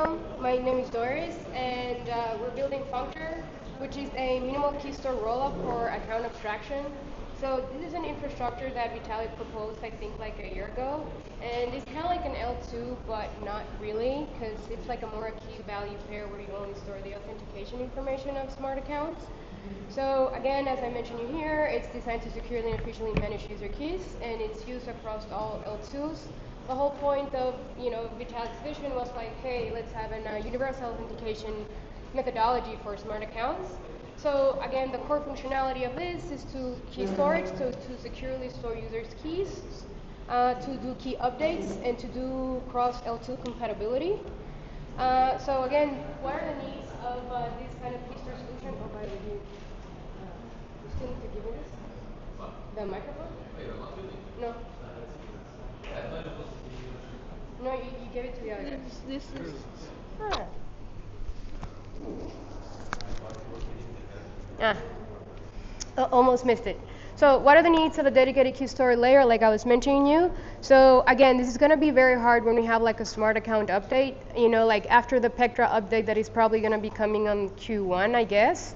welcome. My name is Doris, and we're building Functor, which is a minimal key store rollup for account abstraction. So this is an infrastructure that Vitalik proposed, I think, like a year ago, and it's kind of like an L2, but not really, because it's like a more key-value pair where you only store the authentication information of smart accounts. So again, as I mentioned here, it's designed to securely and efficiently manage user keys, and it's used across all L2s. The whole point of Vitalik's vision was like, hey, let's have a universal authentication methodology for smart accounts. So again, the core functionality of this is to key storage, so to securely store users' keys, to do key updates, and to do cross L2 compatibility. So again, what are the needs of this kind of key store solution? Oh, by the way, you still need to give me this? The microphone? No. No, you gave it to the other guy. This is. Almost missed it. So what are the needs of a dedicated key store layer like I was mentioning you? So again, this is going to be very hard when we have like a smart account update, like after the Pectra update that is probably going to be coming on Q1, I guess.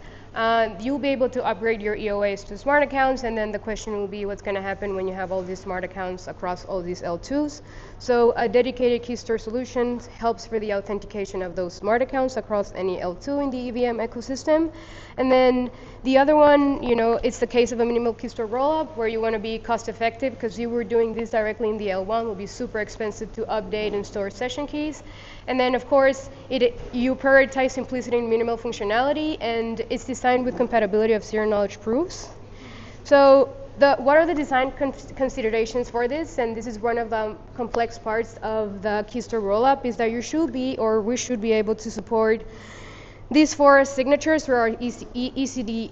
You'll be able to upgrade your EOAs to smart accounts, and then the question will be what's going to happen when you have all these smart accounts across all these L2s. So a dedicated key store solution helps for the authentication of those smart accounts across any L2 in the EVM ecosystem. And then the other one, it's the case of a minimal key store rollup where you want to be cost effective because you were doing this directly in the L1. It will be super expensive to update and store session keys. And then, of course, you prioritize simplicity and minimal functionality, and it's designed with compatibility of zero-knowledge proofs. So what are the design considerations for this? And this is one of the complex parts of the key store rollup, is that you should be, or we should be able to support these four signatures for our ECDSA,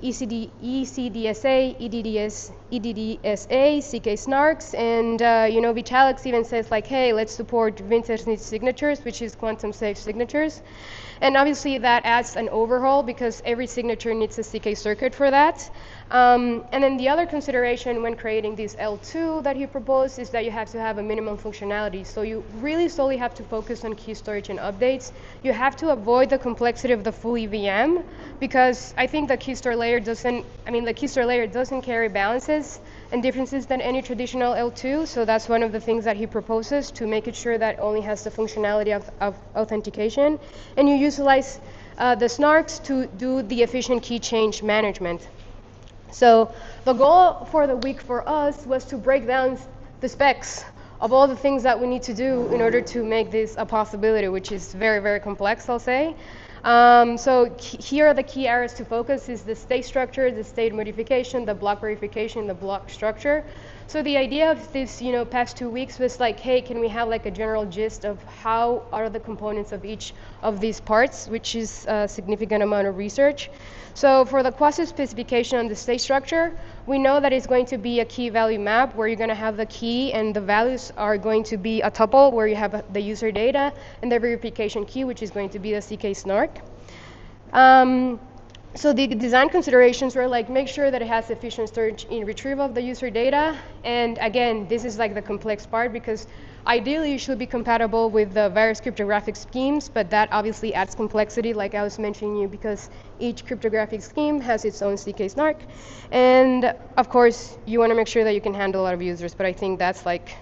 EDDSA, CK snarks, and Vitalik even says like, hey, let's support Wintersnitz signatures, which is quantum safe signatures. And obviously that adds an overhaul because every signature needs a CK circuit for that. And then the other consideration when creating this L2 that he proposed is that you have to have a minimum functionality. So you really solely have to focus on key storage and updates. You have to avoid the complexity of the full EVM because I think the key store layer doesn't carry balances and differences than any traditional L2. So that's one of the things that he proposes to make it sure that only has the functionality of authentication. And you utilize the snarks to do the efficient key change management. So the goal for the week for us was to break down the specs of all the things that we need to do in order to make this a possibility, which is very, very complex, I'll say. So here are the key areas to focus is the state structure, the state modification, the block verification, the block structure. So the idea of this, past 2 weeks was like, hey, can we have like a general gist of how are the components of each of these parts, which is a significant amount of research. So for the quasi specification on the state structure, we know that it's going to be a key value map where you're going to have the key and the values are going to be a tuple where you have the user data and the verification key, which is going to be the CK snark. So the design considerations were like make sure that it has efficient storage in retrieval of the user data. And again, this is like the complex part because ideally it should be compatible with the various cryptographic schemes, but that obviously adds complexity like I was mentioning you because each cryptographic scheme has its own CK snark. And of course, you want to make sure that you can handle a lot of users, but I think that's like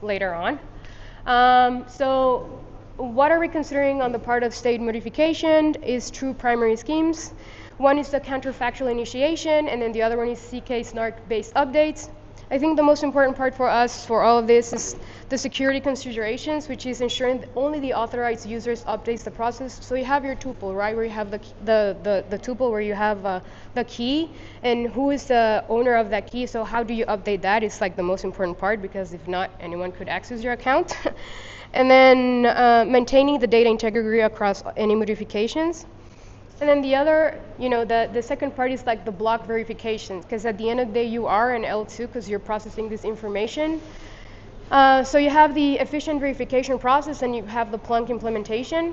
later on. So what are we considering on the part of state modification is two primary schemes. One is the counterfactual initiation, and then the other one is CK snark-based updates. I think the most important part for us for all of this is the security considerations, which is ensuring that only the authorized users updates the process. So you have your tuple, right, where you have the tuple where you have the key, and who is the owner of that key. So how do you update that? It's like the most important part because if not, anyone could access your account. And then maintaining the data integrity across any modifications. And then the other, the second part is like the block verification, because at the end of the day, you are an L2 because you're processing this information. So you have the efficient verification process and you have the Plunk implementation.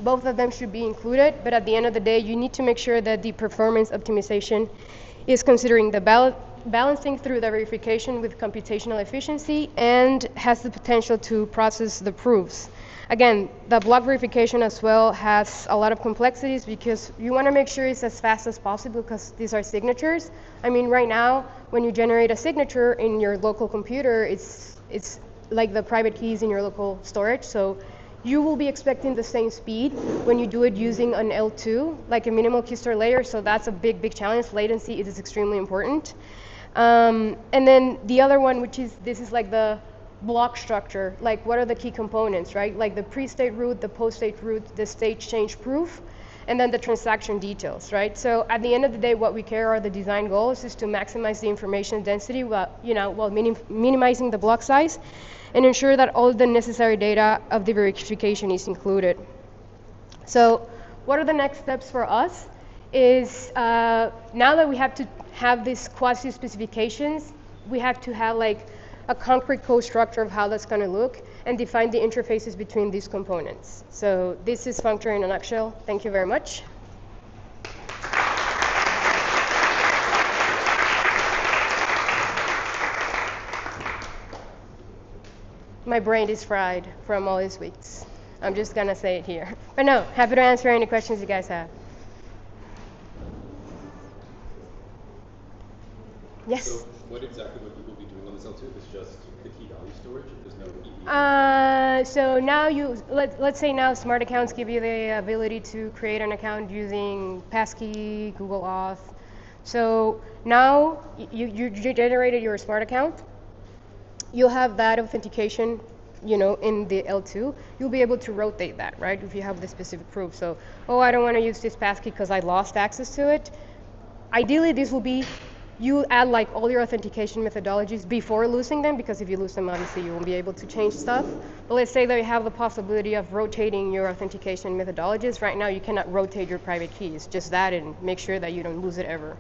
Both of them should be included, but at the end of the day, you need to make sure that the performance optimization is considering the balancing through the verification with computational efficiency and has the potential to process the proofs. Again, the block verification as well has a lot of complexities because you want to make sure it's as fast as possible because these are signatures. I mean, right now, when you generate a signature in your local computer, it's like the private keys in your local storage. So you will be expecting the same speed when you do it using an L2, like a minimal key store layer. So that's a big, big challenge. Latency is extremely important. And then the other one, which is, this is like the block structure, like what are the key components, right? Like the pre-state root, the post-state root, the state change proof, and then the transaction details, right? So at the end of the day, what we care are the design goals is to maximize the information density while, while minimizing the block size and ensure that all the necessary data of the verification is included. So what are the next steps for us is now that we have to have these quasi specifications, we have to have like a concrete code structure of how that's going to look and define the interfaces between these components. So this is Functor in a nutshell. Thank you very much. My brain is fried from all these weeks. I'm just going to say it here. But no, happy to answer any questions you guys have. Yes? So what exactly would people be doing on this L2? It's just the key value storage? There's no EVE? So now let's say now smart accounts give you the ability to create an account using Passkey, Google Auth. So now you generated your smart account. You'll have that authentication, in the L2. You'll be able to rotate that, right? If you have the specific proof. So, I don't want to use this passkey because I lost access to it. Ideally, this will be, you add like all your authentication methodologies before losing them, because if you lose them, obviously you won't be able to change stuff. But let's say that you have the possibility of rotating your authentication methodologies. Right now, you cannot rotate your private keys. Just that, and make sure that you don't lose it ever.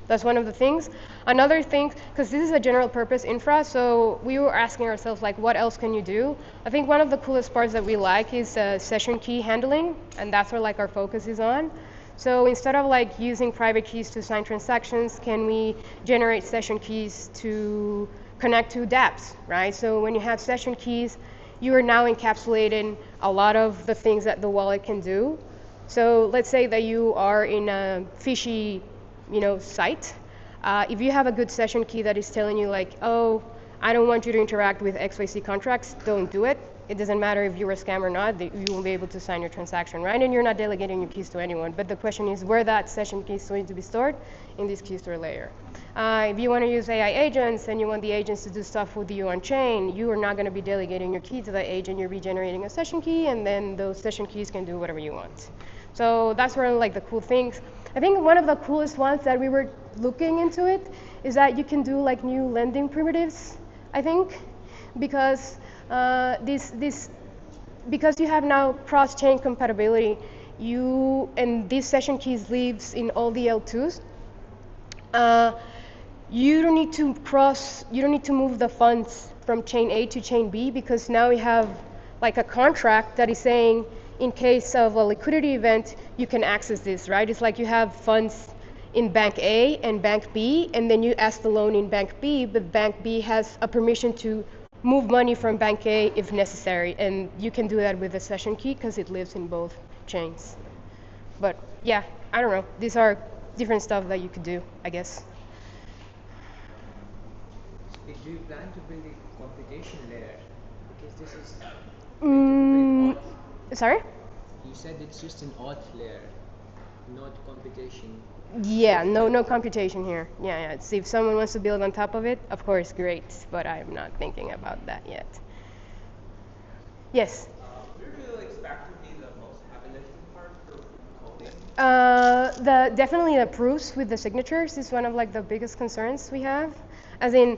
That's one of the things. Another thing, because this is a general purpose infra, so we were asking ourselves, like, what else can you do? I think one of the coolest parts that we like is session key handling, and that's where like our focus is on. So instead of like using private keys to sign transactions, can we generate session keys to connect to dApps, right? So when you have session keys, you are now encapsulating a lot of the things that the wallet can do. So let's say that you are in a fishy site. If you have a good session key that is telling you like, oh, I don't want you to interact with XYZ contracts, don't do it. It doesn't matter if you're a scam or not, you won't be able to sign your transaction, right? And you're not delegating your keys to anyone. But the question is where that session key is going to be stored in this key store layer. If you want to use AI agents and you want the agents to do stuff with you on chain, you are not going to be delegating your key to the agent. You're regenerating a session key, and then those session keys can do whatever you want. So that's one of like the cool things. I think one of the coolest ones that we were looking into it is that you can do like new lending primitives, I think, because because you have now cross-chain compatibility, and these session keys lives in all the L2s. You don't need to move the funds from chain A to chain B, because now you have like a contract that is saying, in case of a liquidity event, you can access this, right? It's like you have funds in Bank A and Bank B, and then you ask the loan in Bank B, but Bank B has a permission to move money from Bank A if necessary, and you can do that with a session key because it lives in both chains. But yeah, I don't know. These are different stuff that you could do, I guess. Do you plan to build a computation layer? Because this is Sorry? You said it's just an auth layer, not computation. Yeah, no computation here. Yeah. See, if someone wants to build on top of it, of course, great. But I'm not thinking about that yet. Yes? Do you really expect to be the most heavy lifting part for coding? Definitely the proofs with the signatures is one of like the biggest concerns we have. As in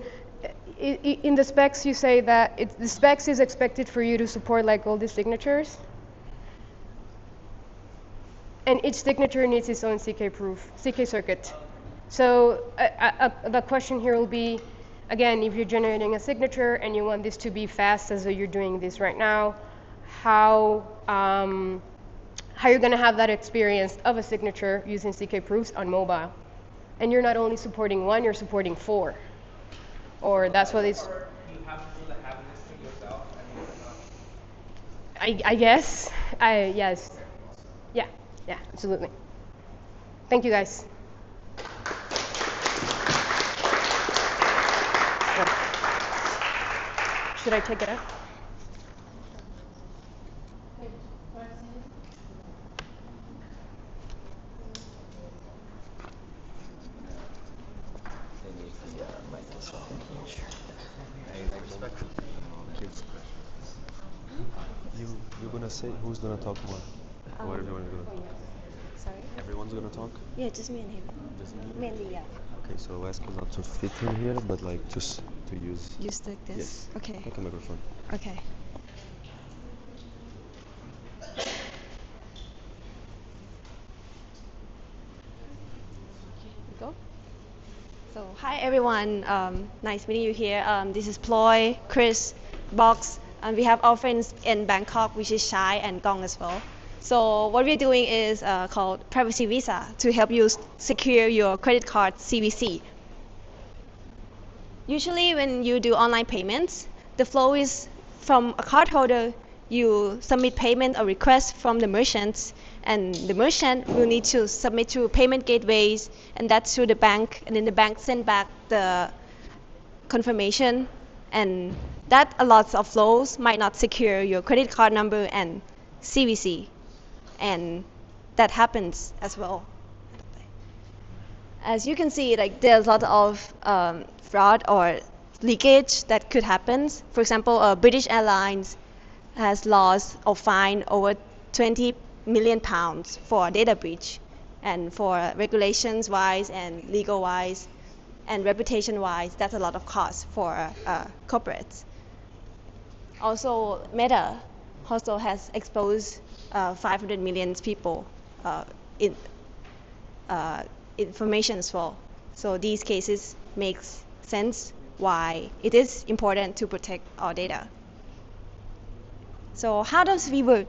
the specs, you say that the specs is expected for you to support like all these signatures. And each signature needs its own CK circuit. So the question here will be, again, if you're generating a signature and you want this to be fast as though you're doing this right now, how you're going to have that experience of a signature using CK proofs on mobile. And you're not only supporting one, you're supporting 4. Or that's what it's... Or you have to do the heavy lifting yourself and I guess. Yes. Yeah, absolutely. Thank you, guys. Should I take it out? You're gonna say who's gonna talk more? What everyone is gonna. Sorry? Everyone's gonna talk. Yeah, just me and him. Just me? Mainly, yeah. Okay, so ask him not to fit in here, but like just to use. Just like this? Yes. Okay. Like a microphone. Okay. Go. So, hi everyone. Nice meeting you here. This is Ploy, Chris, Box, and we have our friends in Bangkok, which is Shai and Gong as well. So, what we're doing is called Privacy Visa to help you secure your credit card CVC. Usually, when you do online payments, the flow is from a cardholder. You submit payment or request from the merchants, and the merchant will need to submit to payment gateways, and that's through the bank, and then the bank send back the confirmation, and that a lot of flows might not secure your credit card number and CVC, and that happens as well. As you can see, like there's a lot of fraud or leakage that could happen. For example, British Airlines has lost or fined over 20 million pounds for data breach, and for regulations wise and legal wise and reputation wise, that's a lot of cost for corporates. Also, Meta also has exposed 500 million people in information as well. So these cases makes sense why it is important to protect our data. So how does we work?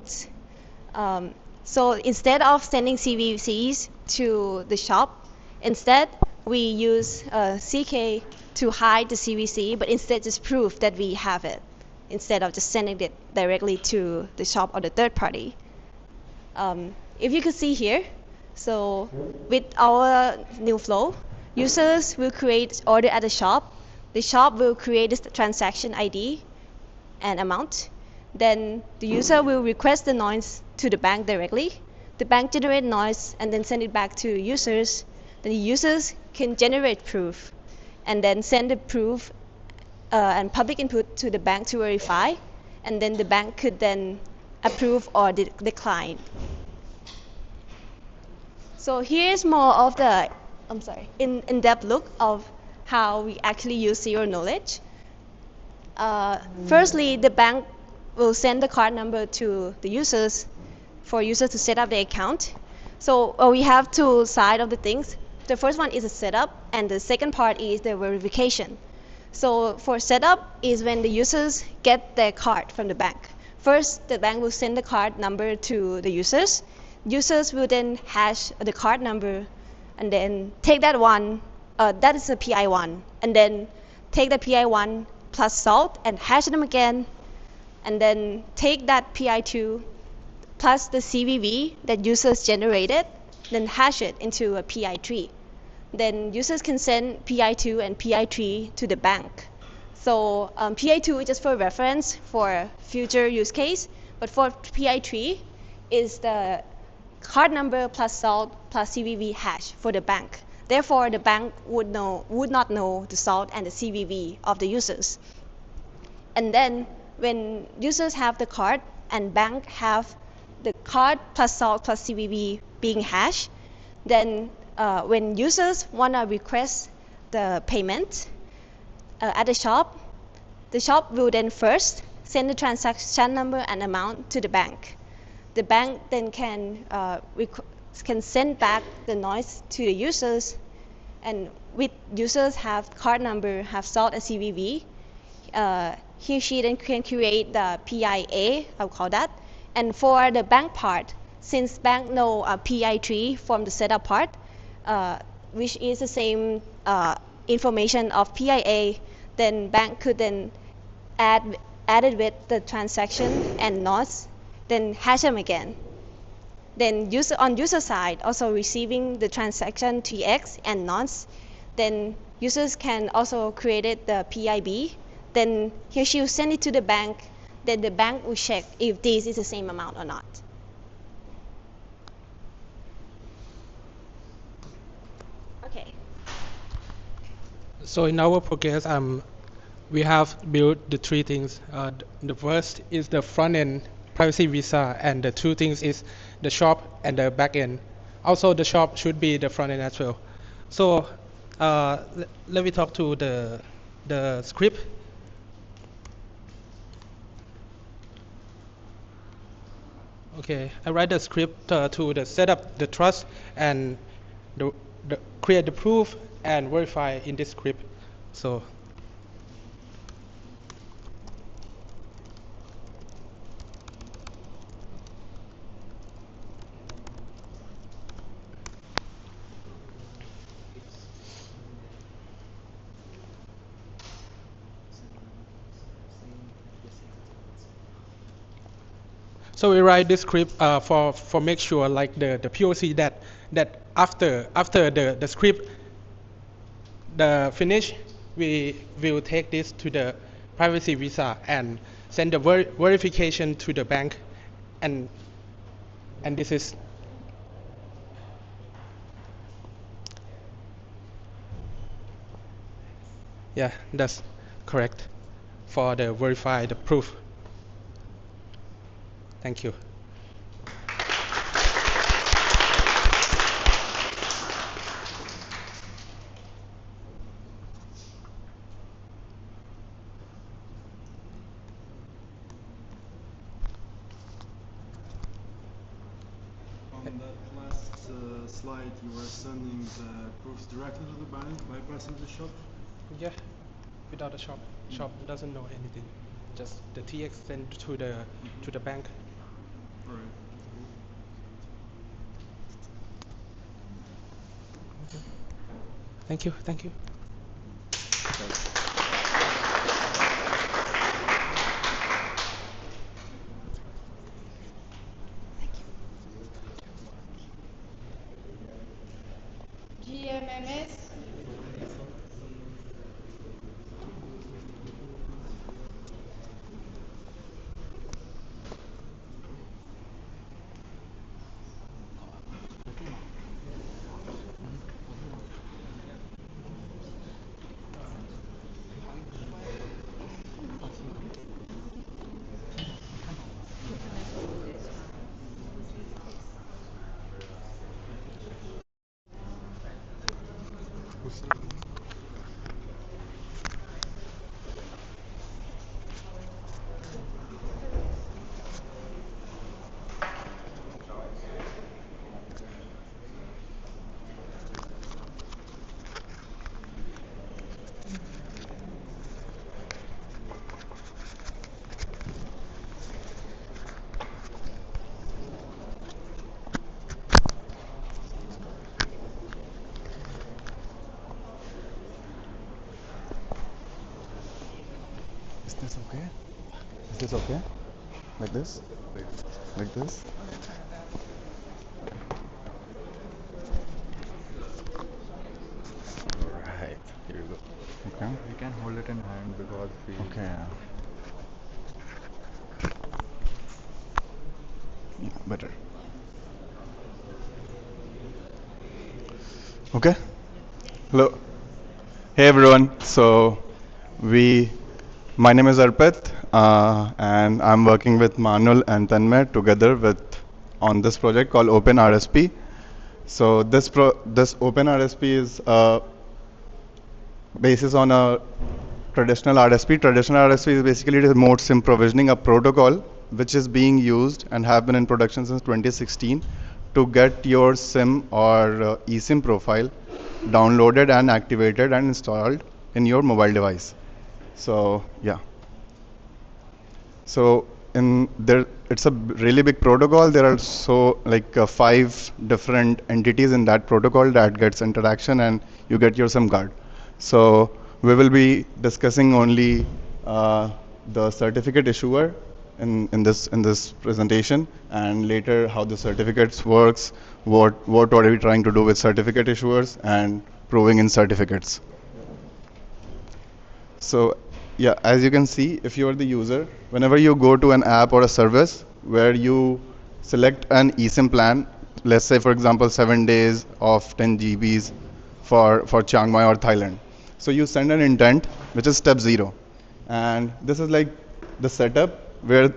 So instead of sending CVCs to the shop, instead we use CK to hide the CVC, but instead just prove that we have it, instead of just sending it directly to the shop or the third party. If you could see here, so with our new flow, users will create order at the shop will create this transaction ID and amount. Then the user will request the noise to the bank directly. The bank generates noise and then send it back to users. Then the users can generate proof and then send the proof and public input to the bank to verify. And then the bank could then approve or decline. So here's more of the in-depth look of how we actually use zero knowledge. Firstly, the bank will send the card number to the users for users to set up the account. So we have two sides of the things. The first one is a setup, and the second part is the verification. So for setup is when the users get their card from the bank. First, the bank will send the card number to the users. Users will then hash the card number and then take that one, that is a PI1, and then take the PI1 plus salt and hash them again, and then take that PI2 plus the CVV that users generated, then hash it into a PI3. Then users can send PI2 and PI3 to the bank. So PI2 is just for reference for future use case, but for PI3 is the card number plus salt plus CVV hash for the bank. Therefore, the bank would not know the salt and the CVV of the users. And then when users have the card and bank have the card plus salt plus CVV being hashed, then when users want to request the payment at the shop will then first send the transaction number and amount to the bank. The bank then can send back the noise to the users, and with users have card number, have salt and CVV, he or she then can create the PIA, I'll call that. And for the bank part, since bank know PI3 from the setup part, which is the same information of PIA, then bank could then add it with the transaction and noise then hash them again. Then on user side, also receiving the transaction TX and nonce, then users can also create the PIB. Then she will send it to the bank. Then the bank will check if this is the same amount or not. Okay. So in our progress, we have built the three things. The first is the front end privacy visa, and the two things is the shop and the back end. Also, the shop should be the front end as well. So let me talk to the script. Okay, I write the script to the setup the trust and create the proof and verify in this script. So So we write this script for make sure like the POC that after the script the finish, we will take this to the privacy visa and send the verification to the bank, and this is that's correct for the verify the proof. Thank you. On that last slide, you were sending the proofs directly to the bank, bypassing the shop? Yeah, without the shop. Shop doesn't know anything. Just the TX sent to the bank. All right. Thank you. Thank you. GMMS. Is this okay? Is this okay? Like this? Like this? Right, here you go. Okay. We can hold it in hand because we... Okay. Yeah, better. Okay. Hello. Hey everyone. So my name is Arpit, and I'm working with Manuel and Tanmay together on this project called OpenRSP. So this OpenRSP is basis on a traditional RSP. Traditional RSP is basically remote SIM provisioning, a protocol which is being used and have been in production since 2016 to get your SIM or eSIM profile downloaded and activated and installed in your mobile device. So yeah. So it's a really big protocol. There are 5 different entities in that protocol that gets interaction and you get your SIM card. So we will be discussing only the certificate issuer in this presentation, and later how the certificates works, what are we trying to do with certificate issuers and proving in certificates. So yeah, as you can see, if you are the user, whenever you go to an app or a service where you select an eSIM plan, let's say for example 7 days of 10 GBs for Chiang Mai or Thailand. So you send an intent, which is step 0. And this is like the setup where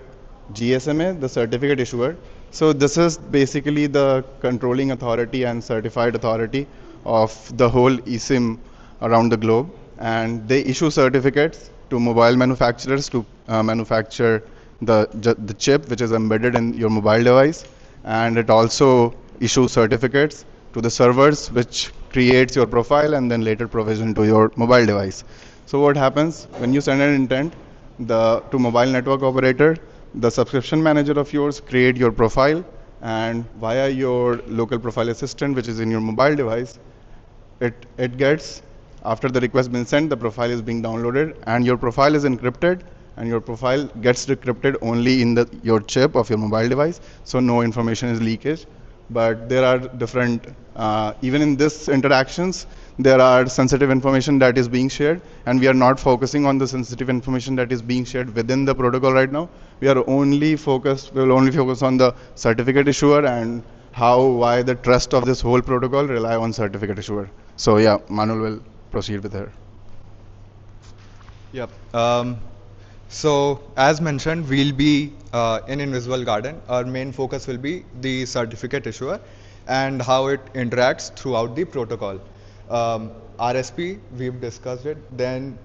GSMA, the certificate issuer. So this is basically the controlling authority and certified authority of the whole eSIM around the globe. And they issue certificates to mobile manufacturers to manufacture the chip which is embedded in your mobile device. And it also issues certificates to the servers which creates your profile and then later provision to your mobile device. So what happens when you send an intent to mobile network operator, the subscription manager of yours create your profile, and via your local profile assistant which is in your mobile device, it gets, after the request been sent, the profile is being downloaded and your profile is encrypted, and your profile gets decrypted only in your chip of your mobile device, so no information is leakage. But there are different, even in this interactions, there are sensitive information that is being shared, and we are not focusing on the sensitive information that is being shared within the protocol right now. We will only focus on the certificate issuer and why the trust of this whole protocol rely on certificate issuer. So yeah, Manuel will proceed with her. Yep. So as mentioned, we'll be in Invisible Garden. Our main focus will be the certificate issuer and how it interacts throughout the protocol. RSP, we've discussed it. Then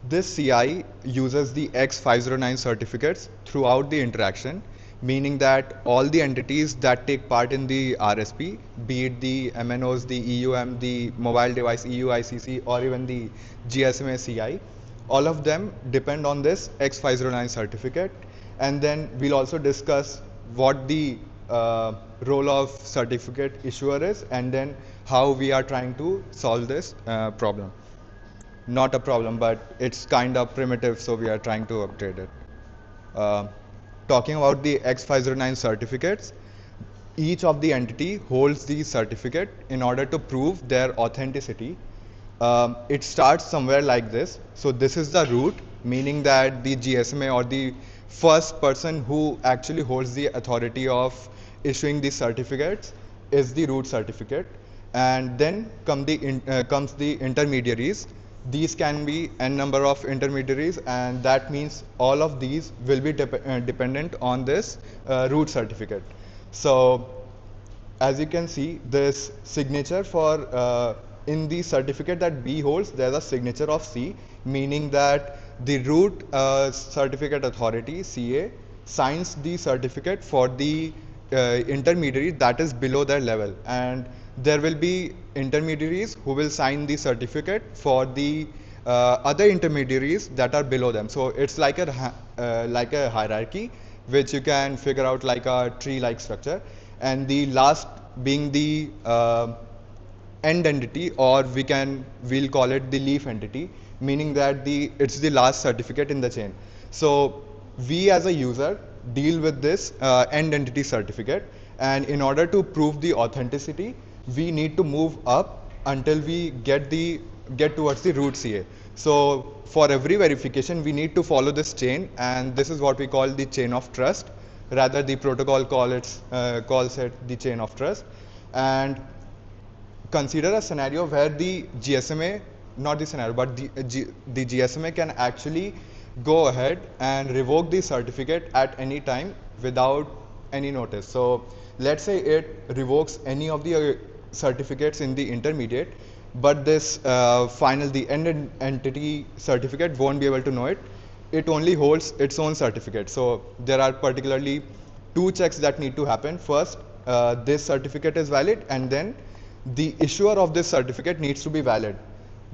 this CI uses the X509 certificates throughout the interaction, meaning that all the entities that take part in the RSP, be it the MNOs, the EUM, the mobile device EUICC, or even the GSMA CI, all of them depend on this X509 certificate. And then we'll also discuss what the role of certificate issuer is, and then how we are trying to solve this problem. Not a problem, but it's kind of primitive, so we are trying to upgrade it. Talking about the X509 certificates, each of the entity holds the certificate in order to prove their authenticity. It starts somewhere like this. So this is the root, meaning that the GSMA or the first person who actually holds the authority of issuing these certificates is the root certificate. And then comes the intermediaries. These can be n number of intermediaries, and that means all of these will be dependent on this root certificate. So as you can see, this signature for in the certificate that B holds, there's a signature of C, meaning that the root certificate authority, CA, signs the certificate for the intermediary that is below their level. And there will be intermediaries who will sign the certificate for the other intermediaries that are below them. So it's like a hierarchy, which you can figure out like a tree-like structure. And the last being the end entity, or we'll call it the leaf entity, meaning that it's the last certificate in the chain. So we as a user deal with this end entity certificate, and in order to prove the authenticity, we need to move up until we get towards the root CA. So for every verification, we need to follow this chain, and this is what we call the chain of trust. Rather, the protocol calls it the chain of trust. And consider a scenario where the GSMA, not the scenario, but the GSMA can actually go ahead and revoke the certificate at any time without any notice. So let's say it revokes any of the certificates in the intermediate, but this the end entity certificate won't be able to know it. It only holds its own certificate. So there are particularly two checks that need to happen. First, this certificate is valid, and then the issuer of this certificate needs to be valid.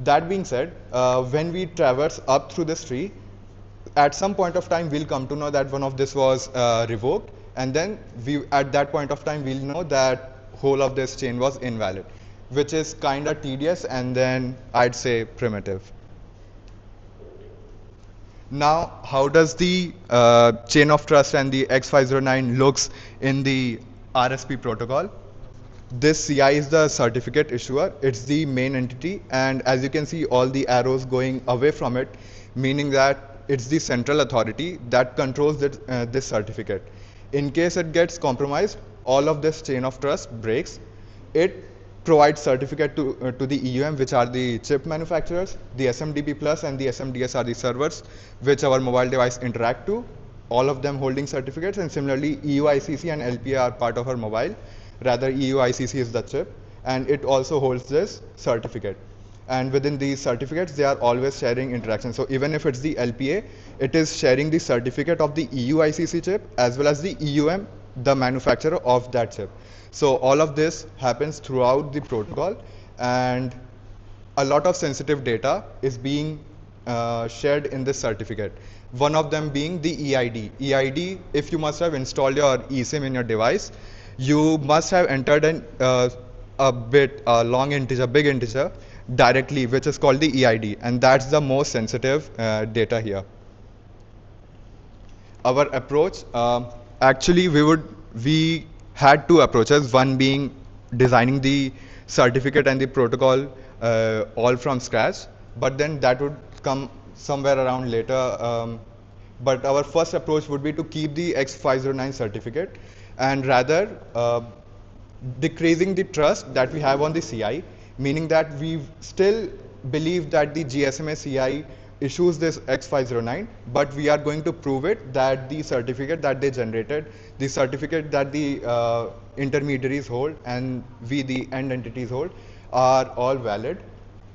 That being said, when we traverse up through this tree, at some point of time we'll come to know that one of this was revoked, and then at that point of time we'll know that whole of this chain was invalid, which is kind of tedious and then I'd say primitive. Now, how does the chain of trust and the X509 looks in the RSP protocol? This CI is the certificate issuer. It's the main entity, and as you can see, all the arrows going away from it, meaning that it's the central authority that controls this certificate. In case it gets compromised, all of this chain of trust breaks. It provides certificate to the EUM, which are the chip manufacturers. The SMDP Plus and the SMDS are the servers which our mobile device interact to, all of them holding certificates, and similarly EUICC and LPA are part of our mobile. Rather, EUICC is the chip, and it also holds this certificate. And within these certificates, they are always sharing interaction. So even if it's the LPA, it is sharing the certificate of the EUICC chip as well as the EUM, the manufacturer of that chip. So all of this happens throughout the protocol, and a lot of sensitive data is being shared in this certificate. One of them being the EID. EID, if you must have installed your eSIM in your device, you must have entered a long integer, big integer, directly, which is called the EID, and that's the most sensitive data here. Our approach, actually we had two approaches, one being designing the certificate and the protocol all from scratch, but then that would come somewhere around later. But our first approach would be to keep the X509 certificate and rather decreasing the trust that we have on the CI, meaning that we still believe that the GSMA CI issues this X509, but we are going to prove it that the certificate that they generated, the certificate that the intermediaries hold and we the end entities hold, are all valid.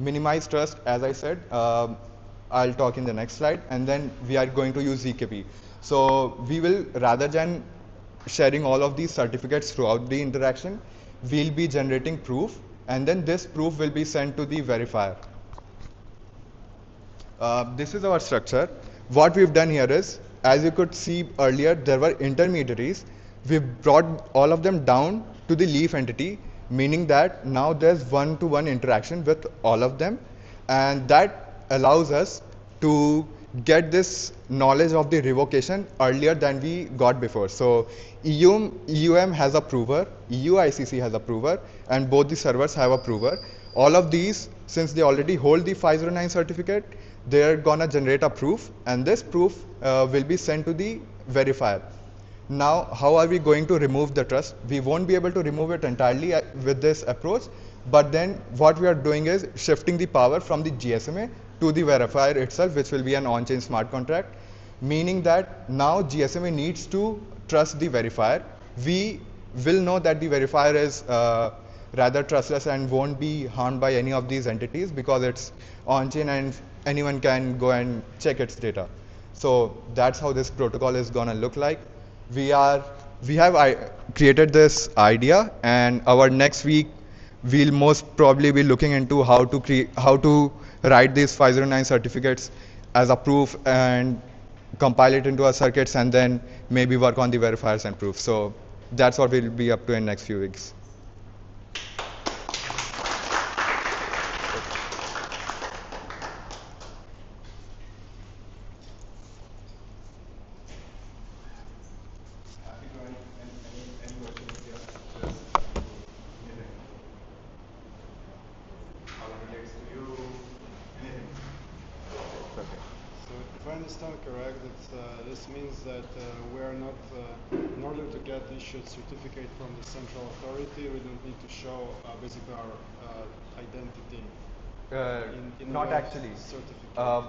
Minimize trust, as I said, I'll talk in the next slide, and then we are going to use ZKP. So we will, rather than sharing all of these certificates throughout the interaction, we'll be generating proof, and then this proof will be sent to the verifier. This is our structure. What we've done here is, as you could see earlier, there were intermediaries. We've brought all of them down to the leaf entity, meaning that now there's one-to-one interaction with all of them, and that allows us to get this knowledge of the revocation earlier than we got before. So EUM has a prover, EUICC has a prover, and both the servers have a prover. All of these, since they already hold the 509 certificate, they're gonna generate a proof, and this proof will be sent to the verifier. Now, how are we going to remove the trust? We won't be able to remove it entirely with this approach, but then what we are doing is shifting the power from the GSMA to the verifier itself, which will be an on-chain smart contract, meaning that now GSMA needs to trust the verifier. We will know that the verifier is rather trustless and won't be harmed by any of these entities because it's on-chain and anyone can go and check its data. So that's how this protocol is gonna look like. We have created this idea, and our next week we'll most probably be looking into how to write these 509 certificates as a proof and compile it into our circuits, and then maybe work on the verifiers and proofs. So that's what we'll be up to in next few weeks. If I understand correct, this means that we are not, in order to get issued certificate from the central authority, we don't need to show basically our identity. Not actually. Certificate.